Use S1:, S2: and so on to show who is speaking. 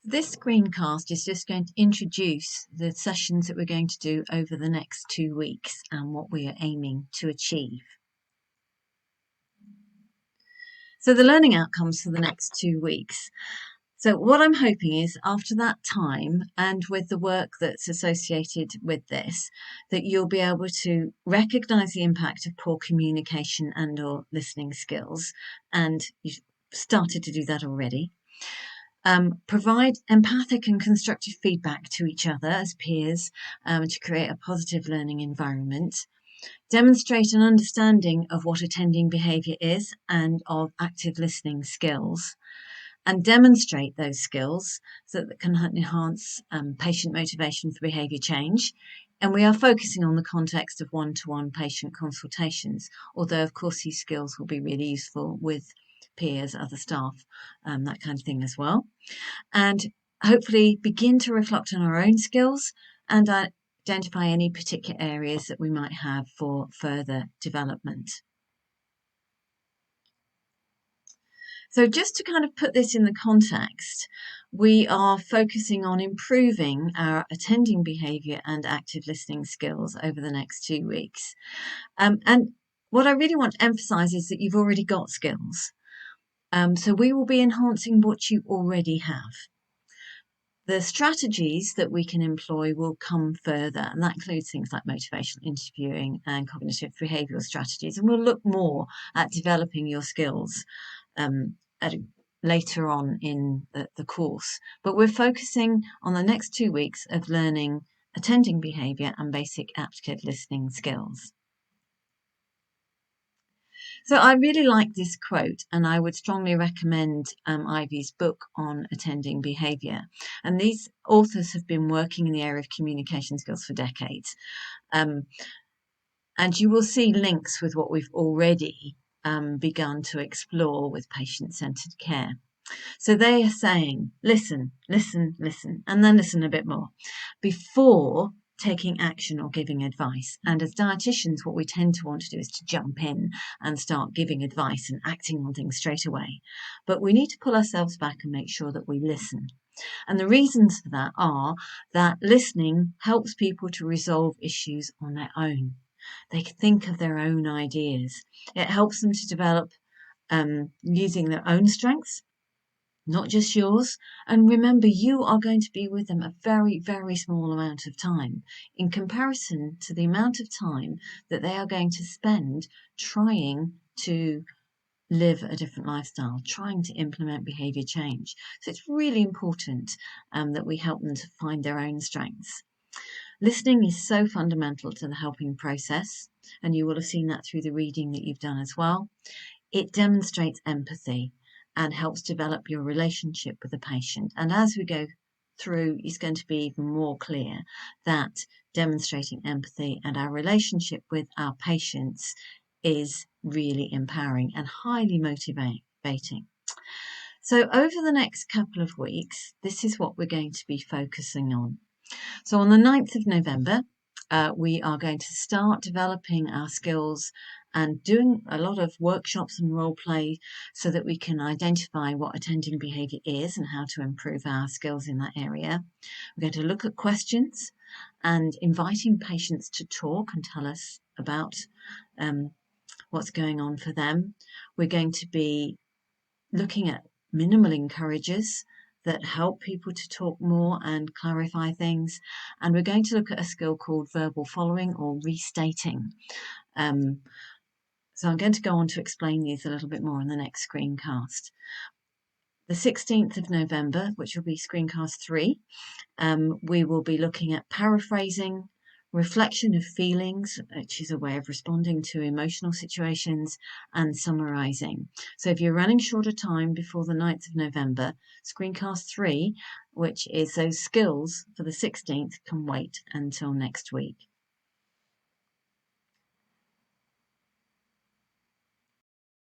S1: This screencast is just going to introduce the sessions that we're going to do over the next 2 weeks and what we are aiming to achieve. So the learning outcomes for the next 2 weeks. So what I'm hoping is after that time and with the work that's associated with this, that you'll be able to recognise the impact of poor communication and or listening skills, and you've started to do that already. Provide empathic and constructive feedback to each other as peers to create a positive learning environment. Demonstrate an understanding of what attending behaviour is and of active listening skills. And demonstrate those skills so that can enhance patient motivation for behaviour change. And we are focusing on the context of one-to-one patient consultations, although of course these skills will be really useful with peers, other staff, that kind of thing as well. And hopefully begin to reflect on our own skills and identify any particular areas that we might have for further development. So just to kind of put this in the context, we are focusing on improving our attending behaviour and active listening skills over the next 2 weeks. And what I really want to emphasise is that you've already got skills. So we will be enhancing what you already have. The strategies that we can employ will come further, and that includes things like motivational interviewing and cognitive behavioural strategies. And we'll look more at developing your skills later on in the course. But we're focusing on the next 2 weeks of learning attending behaviour and basic active listening skills. So I really like this quote, and I would strongly recommend Ivy's book on attending behaviour. And these authors have been working in the area of communication skills for decades. And you will see links with what we've already begun to explore with patient-centred care. So they are saying, listen, listen, listen, and then listen a bit more before taking action or giving advice. And as dietitians, what we tend to want to do is to jump in and start giving advice and acting on things straight away. But we need to pull ourselves back and make sure that we listen. And the reasons for that are that listening helps people to resolve issues on their own. They think of their own ideas. It helps them to develop using their own strengths, not just yours. And remember, you are going to be with them a very, very small amount of time in comparison to the amount of time that they are going to spend trying to live a different lifestyle, trying to implement behaviour change. So it's really important that we help them to find their own strengths. Listening is so fundamental to the helping process, and you will have seen that through the reading that you've done as well. It demonstrates empathy and helps develop your relationship with the patient. And as we go through, it's going to be even more clear that demonstrating empathy and our relationship with our patients is really empowering and highly motivating. So over the next couple of weeks, this is what we're going to be focusing on. So on the 9th of November, we are going to start developing our skills and doing a lot of workshops and role play so that we can identify what attending behaviour is and how to improve our skills in that area. We're going to look at questions and inviting patients to talk and tell us about what's going on for them. We're going to be looking at minimal encouragers that help people to talk more and clarify things. And we're going to look at a skill called verbal following or restating. So I'm going to go on to explain these a little bit more in the next screencast. The 16th of November, which will be screencast 3, we will be looking at paraphrasing, reflection of feelings, which is a way of responding to emotional situations, and summarising. So if you're running short of time before the 9th of November, screencast 3, which is those skills for the 16th, can wait until next week.